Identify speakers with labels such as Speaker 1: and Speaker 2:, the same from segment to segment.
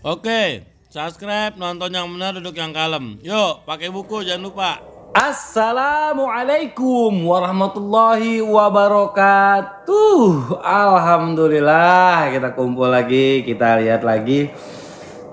Speaker 1: Oke, subscribe, nonton yang benar, duduk yang kalem. Yuk, pakai buku, jangan lupa.
Speaker 2: Assalamualaikum warahmatullahi wabarakatuh. Alhamdulillah kita kumpul lagi, kita lihat lagi.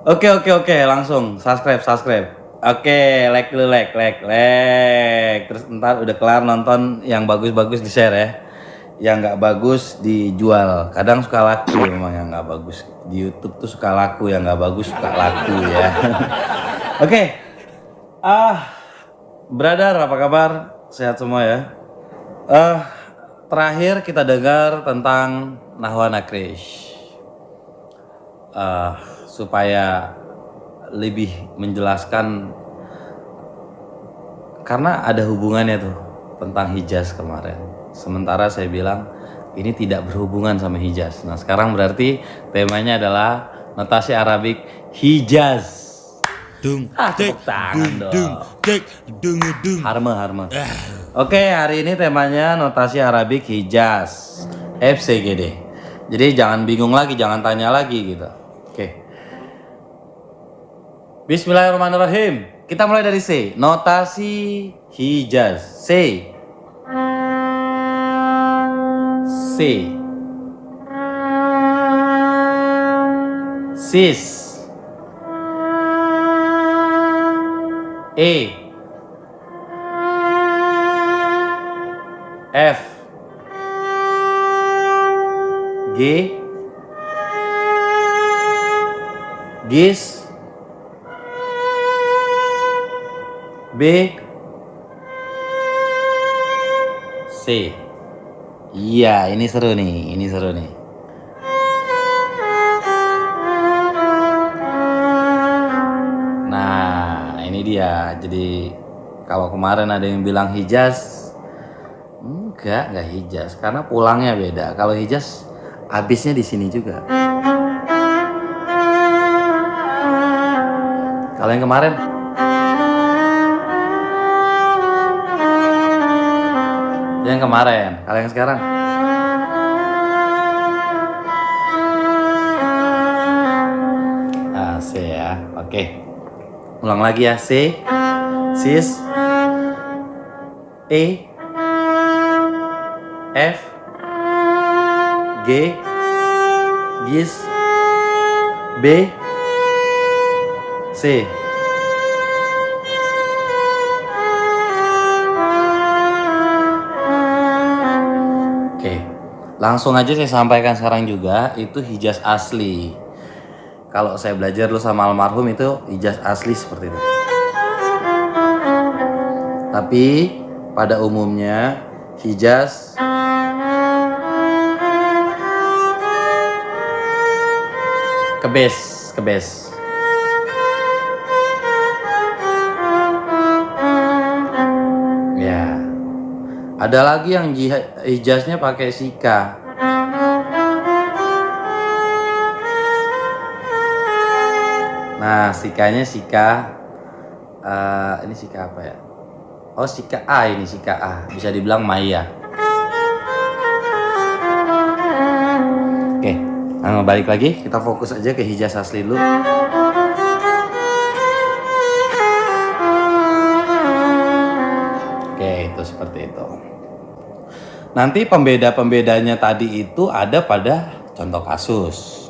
Speaker 2: Oke, langsung subscribe. Oke, like dulu, like. Terus ntar udah kelar nonton yang bagus-bagus di share ya. Yang nggak bagus dijual. Kadang suka laku memang yang nggak bagus. Di YouTube tuh suka laku, yang nggak bagus suka laku ya. Oke. Brother, apa kabar? Sehat semua ya? Terakhir kita dengar tentang Nahwa Nakrish. Supaya lebih menjelaskan, karena ada hubungannya tuh tentang Hijaz kemarin. Sementara saya bilang ini tidak berhubungan sama Hijaz. Nah sekarang berarti temanya adalah notasi Arabik Hijaz. Tepuk tangan dong. Harma. Oke, hari ini temanya notasi Arabik Hijaz FCGD. Jadi jangan bingung lagi, jangan tanya lagi gitu. Oke. Bismillahirrahmanirrahim. Kita mulai dari C. Notasi Hijaz. C. Sis. E. F. G. Gis. B. C. Iya, ini seru nih. Nah, ini dia. Jadi kalau kemarin ada yang bilang Hijaz, enggak Hijaz, karena pulangnya beda. Kalau Hijaz habisnya di sini juga. Kalau yang kemarin kalau yang sekarang C ya. Oke. Ulang lagi ya. C, sis, E, F, G, gis, B, C. Langsung aja saya sampaikan sekarang juga, itu Hijaz asli. Kalau saya belajar dulu sama almarhum itu Hijaz asli seperti itu. Tapi pada umumnya Hijaz kebes. Ya. Ada lagi yang Hijaznya pakai sika. Nah, sikanya sika. Ini sika apa ya? Oh, sika A ini, sika A. Bisa dibilang Maya. Oke, nah, balik lagi. Kita fokus aja ke Hijaz asli dulu. Oke, itu seperti itu. Nanti pembedanya tadi itu ada pada contoh kasus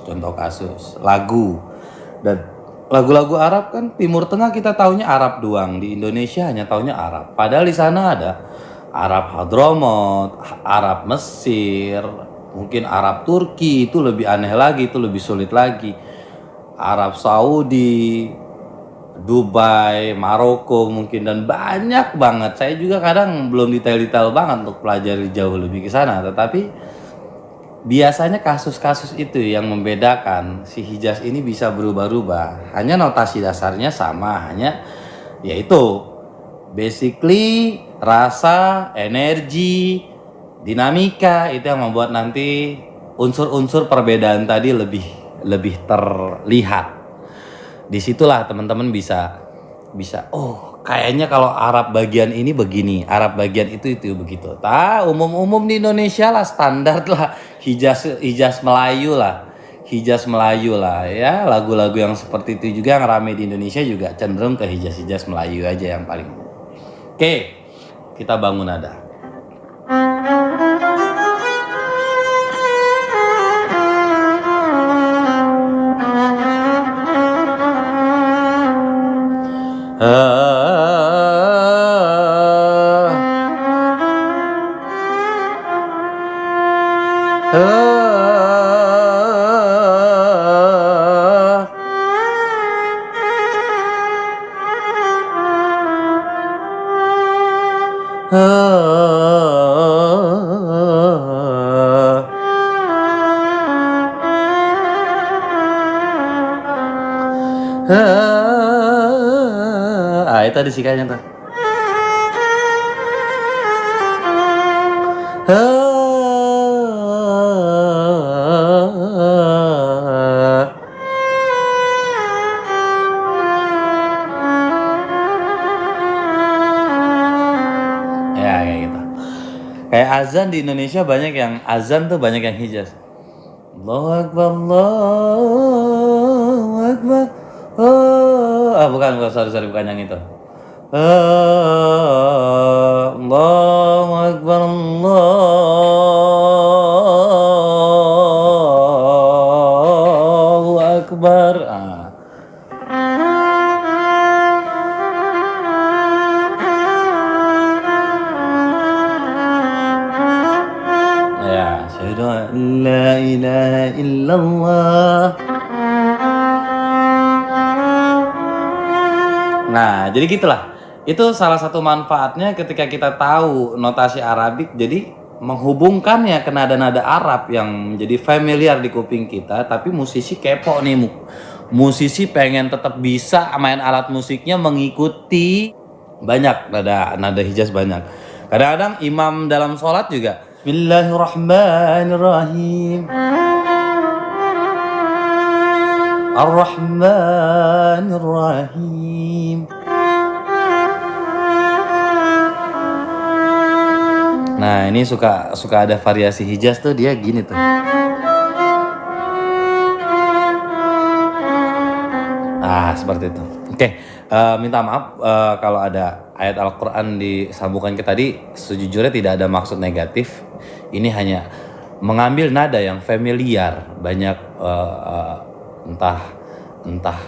Speaker 2: lagu. Dan lagu-lagu Arab kan Timur Tengah kita taunya Arab doang, di Indonesia hanya taunya Arab. Padahal di sana ada Arab Hadramut, Arab Mesir, mungkin Arab Turki, itu lebih aneh lagi, itu lebih sulit lagi. Arab Saudi, Dubai, Maroko mungkin, dan banyak banget. Saya juga kadang belum detail-detail banget untuk pelajari jauh lebih ke sana, tetapi biasanya kasus-kasus itu yang membedakan si Hijaz ini bisa berubah-ubah. Hanya notasi dasarnya sama, hanya yaitu basically rasa, energi, dinamika, itu yang membuat nanti unsur-unsur perbedaan tadi lebih terlihat. Disitulah teman-teman bisa oh kayaknya kalau Arab bagian ini begini, Arab bagian itu begitu. Umum-umum di Indonesia lah, standar lah, Hijaz Melayu lah, Hijaz Melayu lah ya, lagu-lagu yang seperti itu juga yang rame di Indonesia juga cenderung ke Hijaz Melayu aja yang paling. Oke, kita bangun nada. Itu ada sikanya tuh. Ya kayak gitu. Kayak azan di Indonesia banyak yang azan tuh banyak yang Hijaz. Allahu Akbar, Allahu Akbar. Bukan, sorry, bukan yang itu. Allahu Akbar, Allahu Akbar. Ya, syahadu an la ilaha illallah. Nah, jadi gitulah. Itu salah satu manfaatnya ketika kita tahu notasi Arabik, jadi menghubungkannya ke nada-nada Arab yang menjadi familiar di kuping kita, tapi musisi kepo nih, musisi pengen tetap bisa main alat musiknya mengikuti banyak nada Hijaz banyak. Kadang-kadang imam dalam sholat juga Bismillahirrahmanirrahim, Ar-Rahmanirrahim. Nah, ini suka ada variasi Hijaz tuh, dia gini tuh. Seperti itu. Oke, minta maaf kalau ada ayat Al-Quran disambungkan ke tadi, sejujurnya tidak ada maksud negatif. Ini hanya mengambil nada yang familiar. Banyak entah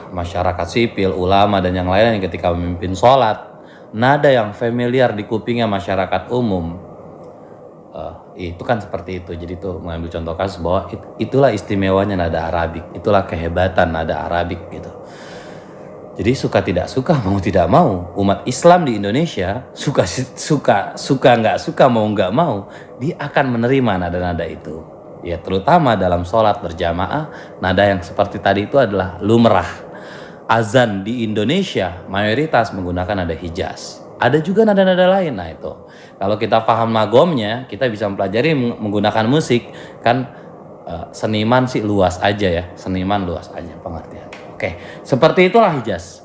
Speaker 2: masyarakat sipil, ulama dan yang lain yang ketika memimpin sholat, nada yang familiar di kupingnya masyarakat umum, itu kan seperti itu. Jadi tuh mengambil contoh kasus bahwa itulah istimewanya nada Arabik, itulah kehebatan nada Arabik gitu. Jadi suka tidak suka, mau tidak mau, umat Islam di Indonesia suka nggak suka, mau nggak mau, dia akan menerima nada-nada itu. Ya, terutama dalam sholat berjamaah, nada yang seperti tadi itu adalah lumrah. Azan di Indonesia mayoritas menggunakan nada Hijaz. Ada juga nada-nada lain. Nah itu, kalau kita paham magomnya, kita bisa mempelajari menggunakan musik. Kan seniman sih luas aja ya, seniman luas aja pengertian. Oke, seperti itulah Hijaz.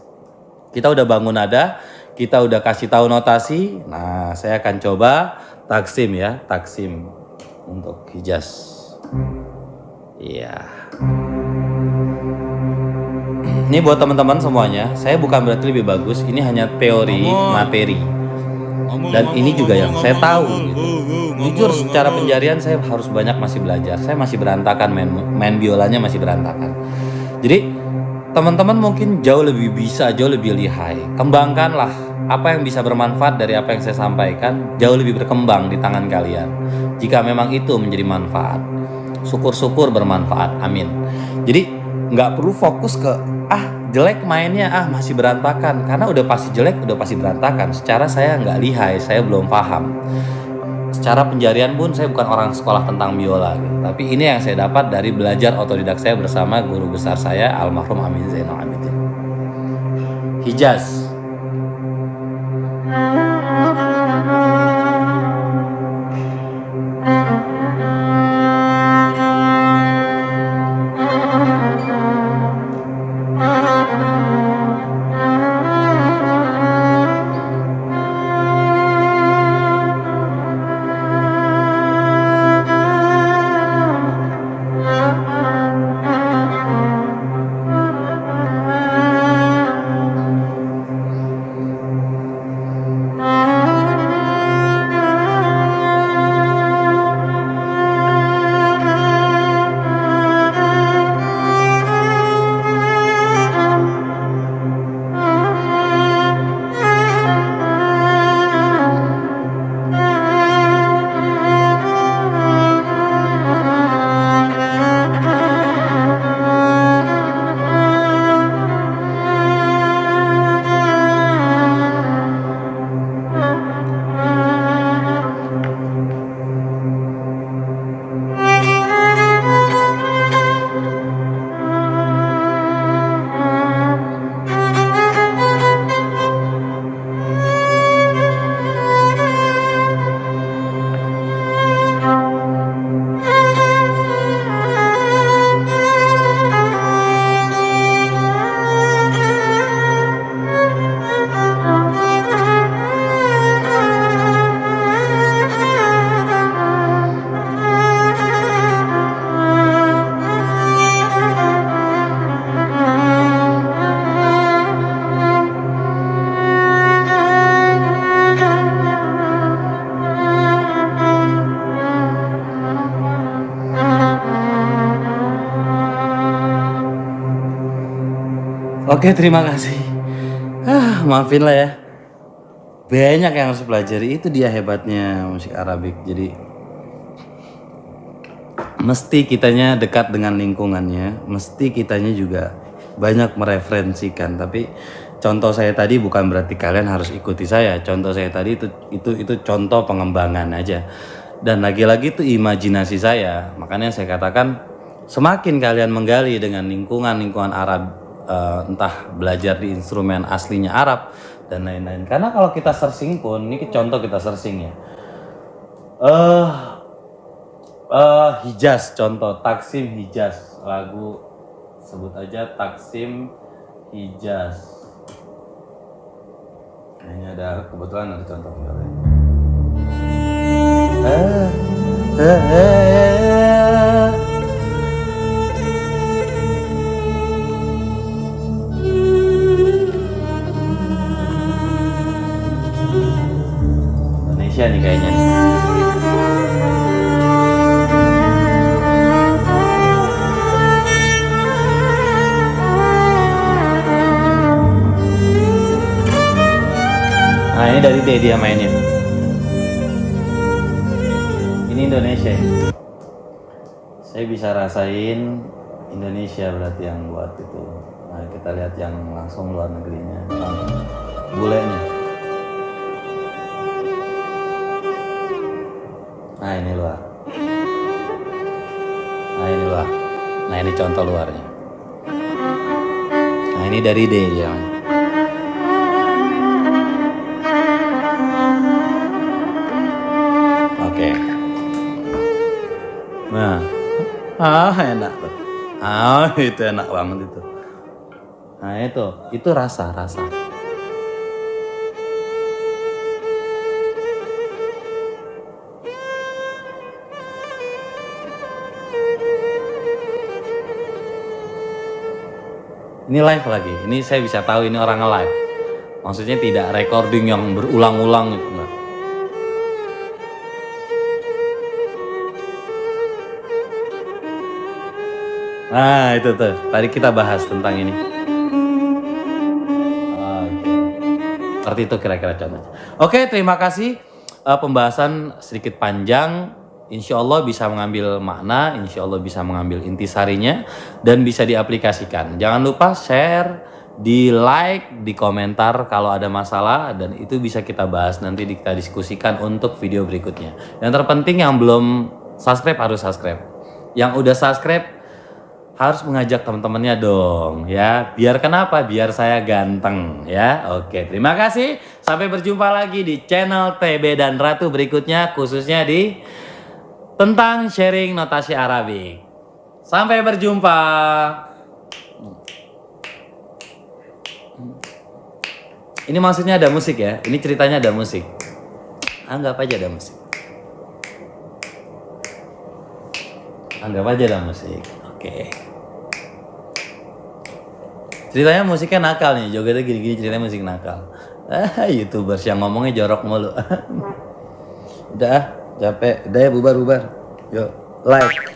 Speaker 2: Kita udah bangun nada, kita udah kasih tahu notasi. Nah, saya akan coba taksim ya, taksim untuk Hijaz. Iya. Ini buat teman-teman semuanya, saya bukan berarti lebih bagus, ini hanya teori, materi. Dan ini juga yang saya tahu gitu. Jujur secara penjarian saya harus banyak masih belajar. Saya masih berantakan, main biolanya masih berantakan. Jadi teman-teman mungkin jauh lebih bisa, jauh lebih lihai. Kembangkanlah apa yang bisa bermanfaat dari apa yang saya sampaikan, jauh lebih berkembang di tangan kalian. Jika memang itu menjadi manfaat, syukur-syukur bermanfaat, amin. Jadi nggak perlu fokus ke jelek mainnya, masih berantakan, karena udah pasti jelek, udah pasti berantakan. Secara saya nggak lihai, saya belum paham. Secara penjarian pun saya bukan orang sekolah tentang biola gitu. Tapi ini yang saya dapat dari belajar otodidak saya bersama guru besar saya almarhum Amin Zainal Abidin. Hijaz. Oke, terima kasih. Maafin lah ya. Banyak yang harus pelajari, itu dia hebatnya musik Arabik. Jadi mesti kitanya dekat dengan lingkungannya, mesti kitanya juga banyak mereferensikan. Tapi contoh saya tadi bukan berarti kalian harus ikuti saya. Contoh saya tadi itu contoh pengembangan aja. Dan lagi-lagi itu imajinasi saya. Makanya saya katakan semakin kalian menggali dengan lingkungan Arab, entah belajar di instrumen aslinya Arab dan lain-lain. Karena kalau kita searching pun, ini contoh kita searching ya. Hijaz, contoh Taksim Hijaz, lagu sebut aja Taksim Hijaz. Ini ada kebetulan ada contoh viola. Indonesia nih kayaknya nih. Nah ini dari D dia mainnya. Ini Indonesia ya. Saya bisa rasain Indonesia berarti yang buat itu. Nah kita lihat yang langsung luar negerinya. Bulenya. Nah ini luar. Nah ini luar. Nah ini contoh luarnya. Nah ini dari D dia. Oke. Nah, enak tuh. Itu enak banget itu. Nah itu rasa. Ini live lagi. Ini saya bisa tahu ini orang live. Maksudnya tidak recording yang berulang-ulang gitu enggak. Nah itu tuh, tadi kita bahas tentang ini. Seperti itu kira-kira contohnya. Oke, terima kasih. Pembahasan sedikit panjang. Insya Allah bisa mengambil makna, insya Allah bisa mengambil intisarinya, dan bisa diaplikasikan. Jangan lupa share, di like, di komentar kalau ada masalah, dan itu bisa kita bahas nanti kita diskusikan untuk video berikutnya. Yang terpenting yang belum subscribe harus subscribe. Yang udah subscribe harus mengajak teman-temannya dong ya. Biar kenapa? Biar saya ganteng ya. Oke, terima kasih. Sampai berjumpa lagi di channel TB dan Ratu berikutnya, khususnya di tentang sharing notasi Arabik. Sampai berjumpa. Ini maksudnya ada musik ya. Ini ceritanya ada musik. Anggap aja ada musik. Anggap aja ada musik. Oke. Ceritanya musiknya nakal nih. Jogetnya gini-gini, ceritanya musik nakal. YouTubers yang ngomongnya jorok mulu. Udah capek. Udah ya, bubar. Yuk, like.